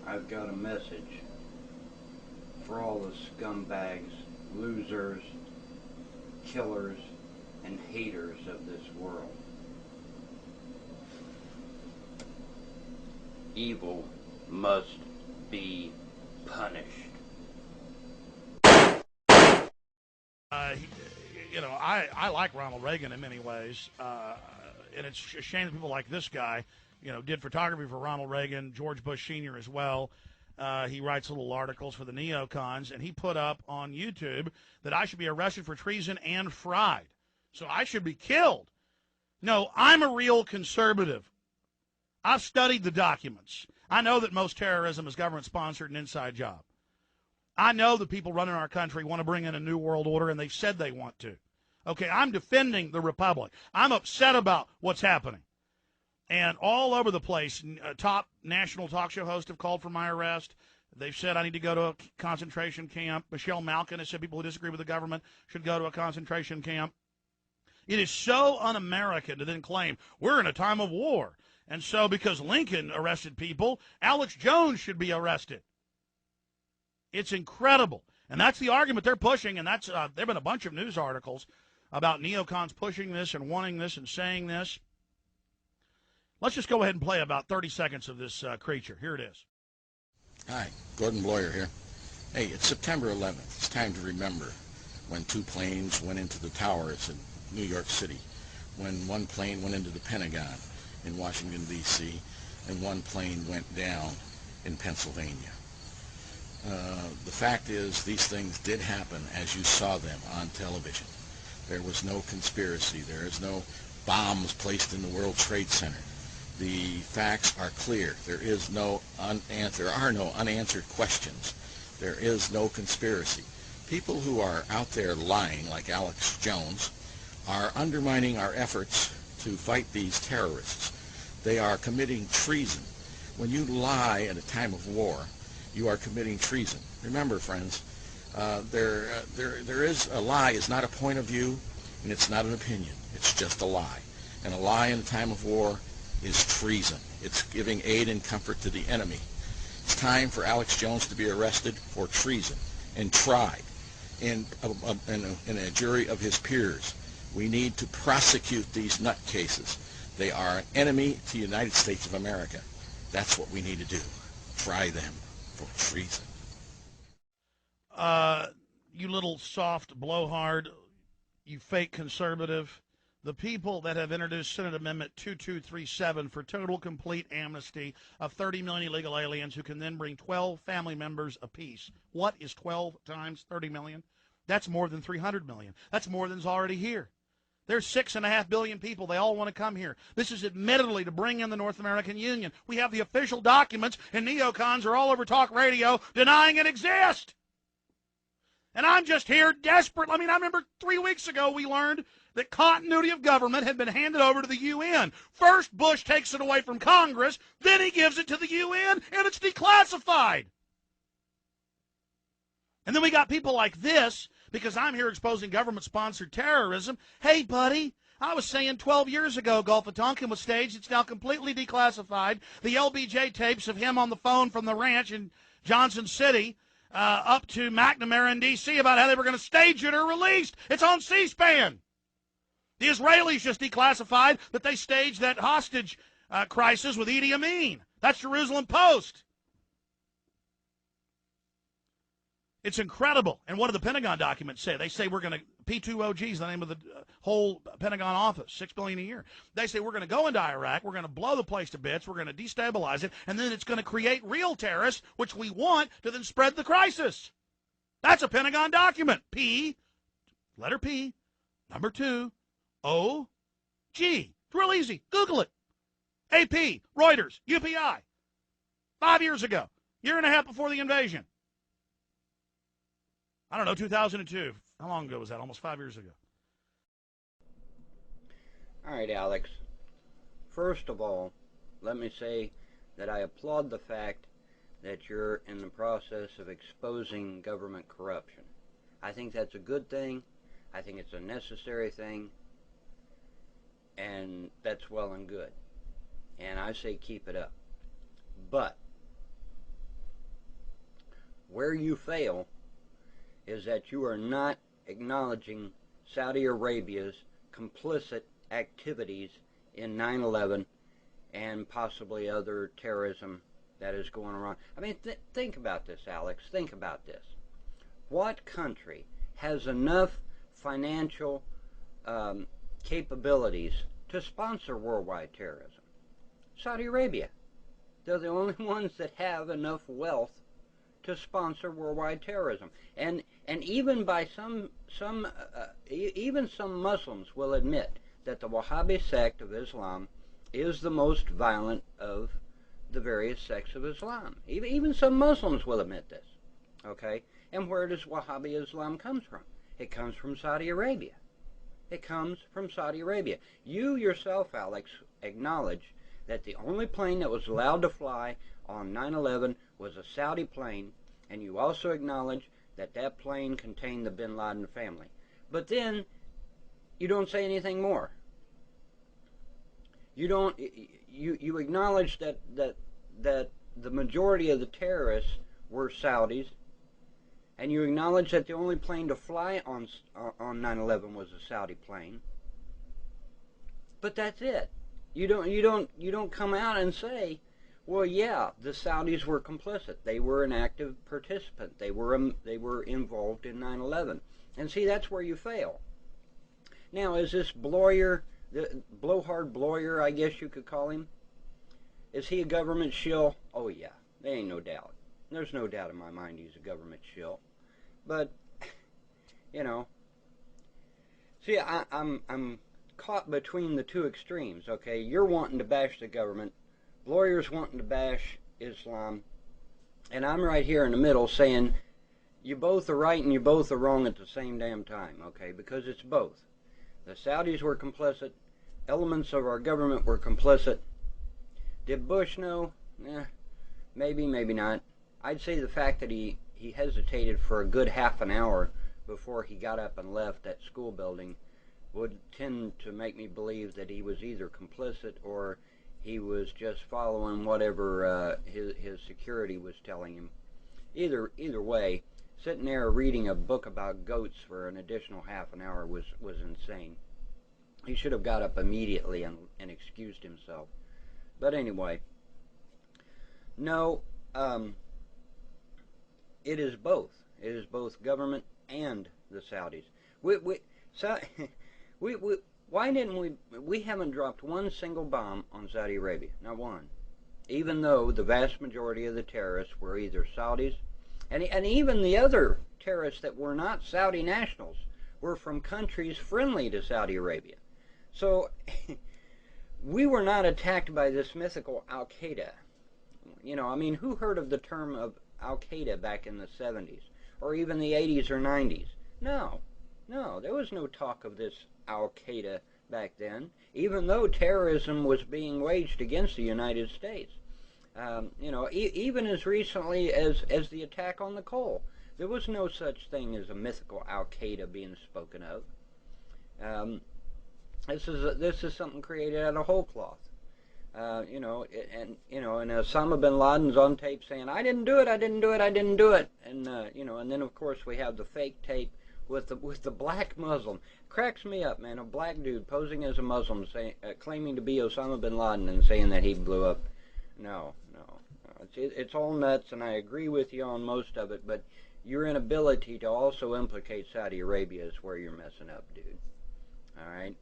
I've got a message for all the scumbags, losers, killers, and haters of this world. Evil must be punished. I like Ronald Reagan in many ways, and it's a shame that people like this guy, did photography for Ronald Reagan, George Bush Sr. as well. He writes little articles for the neocons, and he put up on YouTube that I should be arrested for treason and fried. So I should be killed. No, I'm a real conservative. I've studied the documents. I know that most terrorism is government-sponsored and inside job. I know that people running our country want to bring in a new world order, and they've said they want to. Okay, I'm defending the republic. I'm upset about what's happening. And all over the place, top national talk show hosts have called for my arrest. They've said I need to go to a concentration camp. Michelle Malkin has said people who disagree with the government should go to a concentration camp. It is so un-American to then claim we're in a time of war. And so because Lincoln arrested people, Alex Jones should be arrested. It's incredible. And that's the argument they're pushing, and that's there have been a bunch of news articles about neocons pushing this and wanting this and saying this. Let's just go ahead and play about 30 seconds of this creature. Here it is. Hi, Gordon Bloyer here. Hey, it's September 11th. It's time to remember when two planes went into the towers in New York City, when one plane went into the Pentagon in Washington, D.C., and one plane went down in Pennsylvania. The fact is, these things did happen as you saw them on television. There was no conspiracy. There is no bombs placed in the World Trade Center. The facts are clear. There are no unanswered questions. There is no conspiracy. People who are out there lying, like Alex Jones, are undermining our efforts to fight these terrorists. They are committing treason. When you lie at a time of war, you are committing treason. Remember, friends, there is a lie is not a point of view, and it's not an opinion. It's just a lie. And a lie in a time of war is treason. It's giving aid and comfort to the enemy. It's time for Alex Jones to be arrested for treason and tried in a jury of his peers. We need to prosecute these nutcases. They are an enemy to the United States of America. That's what we need to do. Try them for treason. You little soft blowhard, you fake conservative. The people that have introduced Senate Amendment 2237 for total complete amnesty of 30 million illegal aliens who can then bring 12 family members apiece. What is 12 times 30 million? That's more than 300 million. That's more than's already here. There's 6.5 billion people. They all want to come here. This is admittedly to bring in the North American Union. We have the official documents, and neocons are all over talk radio denying it exists. And I'm just here desperate. I remember 3 weeks ago we learned that continuity of government had been handed over to the UN. First, Bush takes it away from Congress, then he gives it to the UN, and it's declassified. And then we got people like this, because I'm here exposing government-sponsored terrorism. Hey, buddy, I was saying 12 years ago Gulf of Tonkin was staged. It's now completely declassified. The LBJ tapes of him on the phone from the ranch in Johnson City up to McNamara in D.C. about how they were going to stage it are released. It's on C-SPAN. The Israelis just declassified that they staged that hostage crisis with Idi Amin. That's Jerusalem Post. It's incredible. And what do the Pentagon documents say? They say we're going to, P2OG is the name of the whole Pentagon office, $6 billion a year. They say we're going to go into Iraq, we're going to blow the place to bits, we're going to destabilize it, and then it's going to create real terrorists, which we want to then spread the crisis. That's a Pentagon document. P, letter P, number 2, O, G. It's real easy. Google it. AP, Reuters, UPI. 5 years ago. Year and a half before the invasion. I don't know, 2002. How long ago was that? Almost 5 years ago. All right, Alex. First of all, let me say that I applaud the fact that you're in the process of exposing government corruption. I think that's a good thing. I think it's a necessary thing. And that's well and good. And I say keep it up. But Where you fail is that you are not acknowledging Saudi Arabia's complicit activities in 9/11 and possibly other terrorism that is going around. I mean, think about this, Alex. Think about this. What country has enough financial capabilities to sponsor worldwide terrorism? Saudi Arabia. They're the only ones that have enough wealth to sponsor worldwide terrorism. And even by even some Muslims will admit that the Wahhabi sect of Islam is the most violent of the various sects of Islam. Even some Muslims will admit this. Okay? And where does Wahhabi Islam come from? It comes from Saudi Arabia. It comes from Saudi Arabia. You yourself, Alex, acknowledge that the only plane that was allowed to fly on 9/11 was a Saudi plane, and you also acknowledge that that plane contained the bin Laden family. But then you don't say anything more. You acknowledge that the majority of the terrorists were Saudis, and you acknowledge that the only plane to fly on 9/11 was a Saudi plane. But that's it. You don't come out and say, well, yeah, the Saudis were complicit. They were an active participant. They were involved in 9/11. And see, that's where you fail. Now, is this Bloyer, the blowhard Bloyer, I guess you could call him? Is he a government shill? Oh yeah, there ain't no doubt. There's no doubt in my mind he's a government shill. But you know, see, I'm caught between the two extremes. Okay, you're wanting to bash the government, lawyers wanting to bash Islam, and I'm right here in the middle saying you both are right and you both are wrong at the same damn time. Okay, because it's both. The Saudis were complicit. Elements of our government were complicit. Did Bush know? Maybe, maybe not. I'd say the fact that he hesitated for a good half an hour before he got up and left that school building would tend to make me believe that he was either complicit or he was just following whatever his security was telling him. Either way, sitting there reading a book about goats for an additional half an hour was insane. He should have got up immediately and excused himself. But anyway, no, it is both. It is both government and the Saudis. Why didn't we haven't dropped one single bomb on Saudi Arabia, not one. Even though the vast majority of the terrorists were either Saudis, and even the other terrorists that were not Saudi nationals were from countries friendly to Saudi Arabia. So we were not attacked by this mythical Al-Qaeda. You know, I mean, who heard of the term of Al-Qaeda back in the 70s or even the 80s or 90s? No, there was no talk of this Al-Qaeda back then, even though terrorism was being waged against the United States. You know, even as recently as the attack on the Cole, there was no such thing as a mythical Al-Qaeda being spoken of. This is something created out of whole cloth. You know, and Osama bin Laden's on tape saying, "I didn't do it, I didn't do it, I didn't do it," and you know, and then of course we have the fake tape with the black Muslim. Cracks me up, man. A black dude posing as a Muslim, claiming to be Osama bin Laden and saying that he blew up. No. It's all nuts, and I agree with you on most of it. But your inability to also implicate Saudi Arabia is where you're messing up, dude. All right.